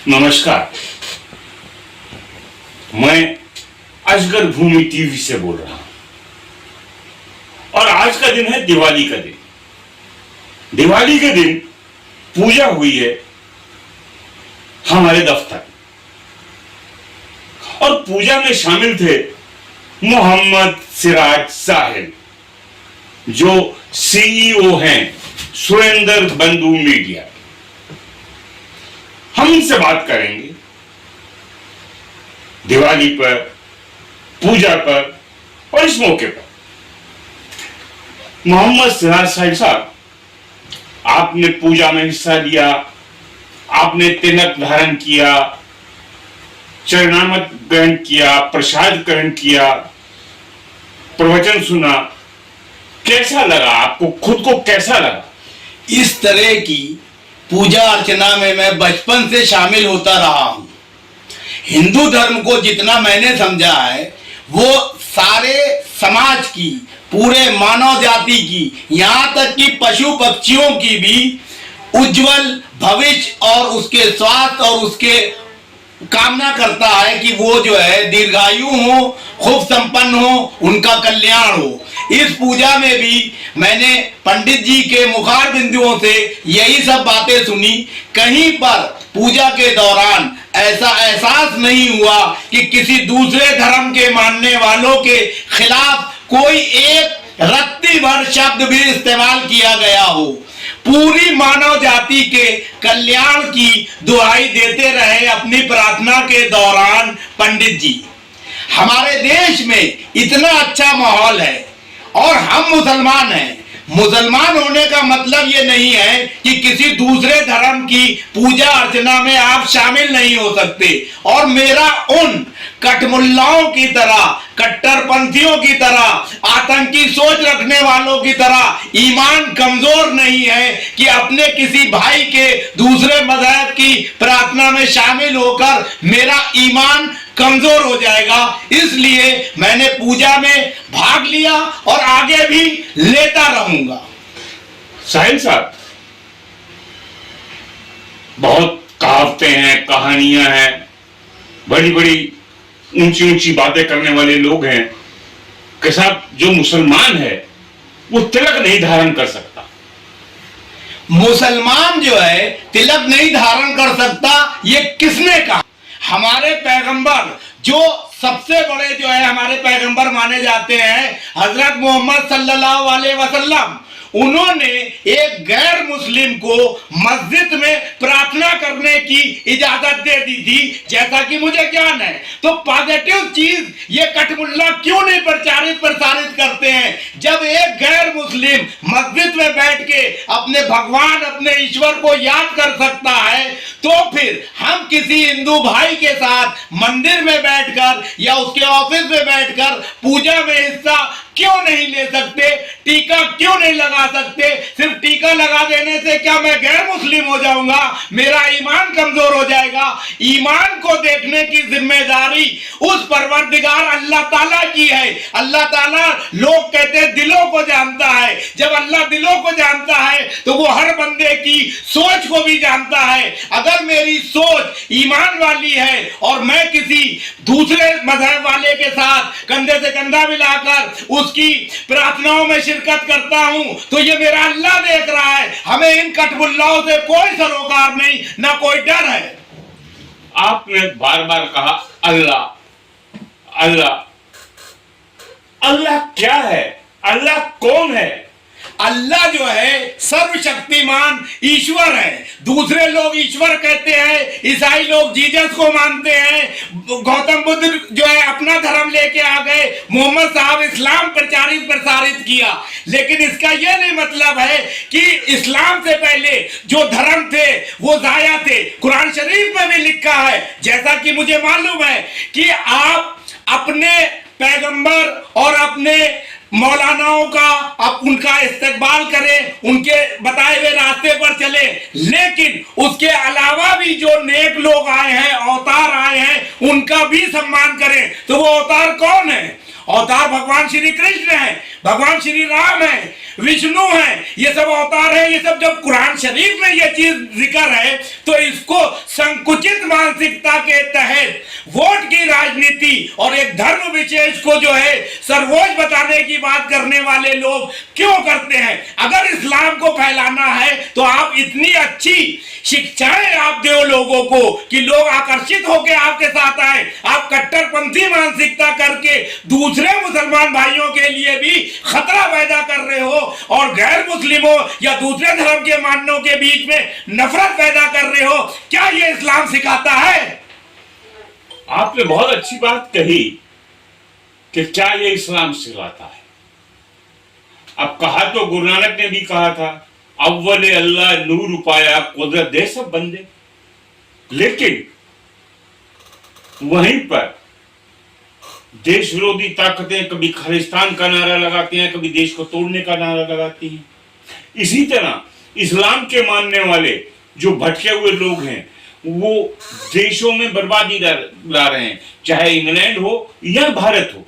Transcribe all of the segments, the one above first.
नमस्कार। मैं अजगर भूमि टीवी से बोल रहा हूं और आज का दिन है दिवाली का दिन। दिवाली के दिन पूजा हुई है हमारे दफ्तर और पूजा में शामिल थे मोहम्मद सिराज साहिल जो सीईओ हैं सुरेंद्र बंधु मीडिया। हम इनसे बात करेंगे दिवाली पर, पूजा पर और इस मौके पर। मोहम्मद सिराज साहिल साहब, आपने पूजा में हिस्सा लिया, आपने तिलक धारण किया, चरणामृत ग्रहण किया, प्रसाद ग्रहण किया, प्रवचन सुना। कैसा लगा आपको? खुद को कैसा लगा? इस तरह की पूजा अर्चना में मैं बचपन से शामिल होता रहा हूं। हिंदू धर्म को जितना मैंने समझा है वो सारे समाज की, पूरे मानव जाति की, यहाँ तक कि पशु पक्षियों की भी उज्जवल भविष्य और उसके स्वास्थ्य और उसके कामना करता है कि वो जो है दीर्घायु हो, खूब संपन्न हो, उनका कल्याण हो। इस पूजा में भी मैंने पंडित जी के मुखार बिंदुओं से यही सब बातें सुनी। कहीं पर पूजा के दौरान ऐसा एहसास नहीं हुआ कि किसी दूसरे धर्म के मानने वालों के खिलाफ कोई एक रत्ती भर शब्द भी इस्तेमाल किया गया हो। पूरी मानव जाति के कल्याण की दुहाई देते रहे अपनी प्रार्थना के दौरान पंडित जी। हमारे देश में इतना अच्छा माहौल है और हम मुसलमान हैं। मुसलमान होने का मतलब ये नहीं है कि किसी दूसरे धर्म की पूजा अर्चना में आप शामिल नहीं हो सकते। और मेरा उन कटमुल्लाओं की तरह, कट्टरपंथियों की तरह, आतंकी सोच रखने वालों की तरह ईमान कमजोर नहीं है कि अपने किसी भाई के दूसरे मजहब की प्रार्थना में शामिल होकर मेरा ईमान कमजोर हो जाएगा। इसलिए मैंने पूजा में भाग लिया और आगे भी लेता रहूंगा। साहिल साहब, बहुत कहावतें हैं, कहानियां हैं, बड़ी बड़ी ऊंची ऊंची बातें करने वाले लोग हैं कि साहब जो मुसलमान है वो तिलक नहीं धारण कर सकता। मुसलमान जो है तिलक नहीं धारण कर सकता, ये किसने कहा? हमारे पैगंबर जो सबसे बड़े जो है हमारे पैगंबर माने जाते हैं हजरत मोहम्मद सल्लल्लाहु अलैहि वसल्लम, उन्होंने एक गैर मुस्लिम को मस्जिद में प्रार्थना करने की इजाजत दे दी थी, जैसा कि मुझे ज्ञान है। तो पॉजिटिव चीज ये कटमुल्ला क्यों नहीं प्रसारित करते हैं? जब एक गैर मुस्लिम मस्जिद में बैठ के अपने भगवान, अपने ईश्वर को याद कर सकता है, तो फिर हम किसी हिंदू भाई के साथ मंदिर में बैठकर या उसके ऑफिस में बैठकर पूजा में हिस्सा क्यों नहीं ले सकते? टीका क्यों नहीं लगा सकते? सिर्फ टीका लगा देने से क्या मैं गैर मुस्लिम हो जाऊंगा? मेरा ईमान कमजोर हो जाएगा? ईमान को देखने की जिम्मेदारी उस परवरदिगार अल्लाह ताला की है। अल्लाह ताला, लोग कहते हैं, दिलों को जानता है। जब अल्लाह दिलों को जानता है तो वो हर बंदे की सोच को भी जानता है। अगर मेरी सोच ईमान वाली है और मैं किसी दूसरे मजहब वाले के साथ कंधे से कंधा मिलाकर उसकी प्रार्थनाओं में शिरकत करता हूं, तो ये मेरा अल्लाह देख रहा है। हमें इन कटमुल्लाओं से कोई सरोकार नहीं, ना कोई डर है। आपने बार बार कहा अल्लाह अल्लाह। अल्लाह क्या है? अल्लाह कौन है? अल्लाह जो है सर्वशक्तिमान ईश्वर है। दूसरे लोग ईश्वर कहते हैं, ईसाई लोग जीसस को मानते हैं, गौतम बुद्ध जो है अपना धर्म लेके आ गए, मोहम्मद साहब इस्लाम प्रसारित किया। लेकिन इसका यह नहीं मतलब है कि इस्लाम से पहले जो धर्म थे वो जाया थे। कुरान शरीफ में भी लिखा है, जैसा कि मुझे मालूम है, कि आप अपने पैगंबर और अपने मौलानाओं का आप उनका इस्तेकबाल करें, उनके बताए हुए रास्ते पर चले, लेकिन उसके अलावा भी जो नेक लोग आए हैं, अवतार आए हैं, उनका भी सम्मान करें। तो वो अवतार कौन है? अवतार भगवान श्री कृष्ण है, भगवान श्री राम है, विष्णु है, ये सब अवतार है। ये सब जब कुरान शरीफ में ये चीज जिक्र है तो इसको संकुचित मानसिकता के तहत वोट की राजनीति और एक धर्म विशेष को जो है सर्वोच्च बताने की बात करने वाले लोग क्यों करते हैं? अगर इस्लाम को फैलाना है तो आप इतनी अच्छी शिक्षाएं आप दो लोगों को कि लोग आकर्षित होकर आपके साथ आए। आप कट्टरपंथी मानसिकता करके दूसरे मुसलमान भाइयों के लिए भी खतरा पैदा कर रहे हो और गैर मुस्लिमों या दूसरे धर्म के मानने के बीच में नफरत पैदा कर रहे हो। क्या ये इस्लाम सिखाता है? आपने बहुत अच्छी बात कही कि क्या ये इस्लाम सिखाता है। अब कहा तो गुरु नानक ने भी कहा था, अव्वल अल्लाह नूर पाया कुदरत दे सब बंदे। लेकिन वहीं पर देश विरोधी ताकतें कभी खालिस्तान का नारा लगाती हैं, कभी देश को तोड़ने का नारा लगाती हैं। इसी तरह इस्लाम के मानने वाले जो भटके हुए लोग हैं वो देशों में बर्बादी ला रहे हैं, चाहे इंग्लैंड हो या भारत हो।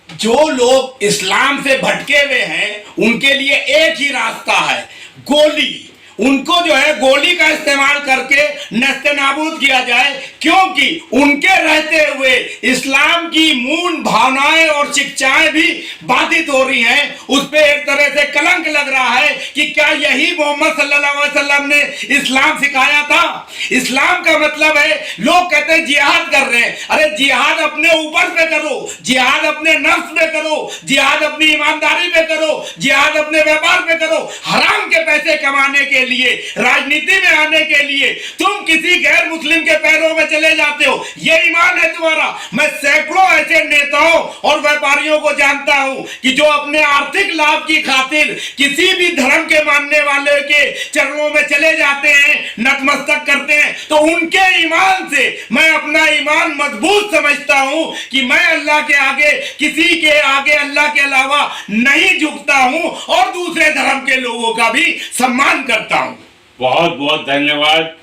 जो लोग इस्लाम से भटके हुए हैं उनके लिए एक ही रास्ता है, गोली। उनको जो है गोली का इस्तेमाल करके नस्ते-नाबूद किया जाए, क्योंकि उनके रहते हुए इस्लाम की मूल भावनाएं और शिक्षाएं भी बाधित हो रही हैं। उस पे एक तरह से कलंक लग रहा है कि क्या यही मोहम्मद सल्लल्लाहु अलैहि वसल्लम ने इस्लाम सिखाया था? इस्लाम का मतलब है, लोग कहते हैं जिहाद कर रहे हैं। अरे जिहाद अपने ऊपर पे करो, जिहाद अपने नफ्स पे करो, जिहाद अपनी ईमानदारी पे करो, जिहाद अपने व्यापार पे करो। हराम के पैसे कमाने के लिए, राजनीति में आने के लिए तुम किसी गैर मुस्लिम के पैरों में चले जाते हो, ये ईमान है तुम्हारा? मैं सैकड़ों ऐसे नेताओं और व्यापारियों को जानता हूं कि जो अपने आर्थिक लाभ की खातिर किसी भी धर्म के मानने वाले के चरणों में चले जाते हैं, नतमस्तक करते हैं। तो उनके ईमान से मैं अपना ईमान मजबूत समझता हूं कि मैं अल्लाह के आगे, किसी के आगे अल्लाह के अलावा नहीं झुकता हूं और दूसरे धर्म के लोगों का भी सम्मान करता हूं। बहुत बहुत धन्यवाद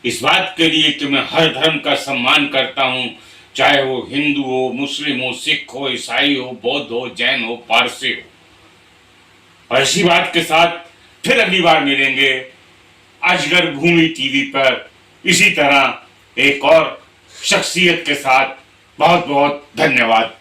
इस बात के लिए कि मैं हर धर्म का सम्मान करता हूं, चाहे वो हिंदू हो, मुस्लिम हो, सिख हो, ईसाई हो, बौद्ध हो, जैन हो, पारसी हो। और इसी बात के साथ फिर अगली बार मिलेंगे अजगर भूमि टीवी पर, इसी तरह एक और शख्सियत के साथ। बहुत बहुत धन्यवाद।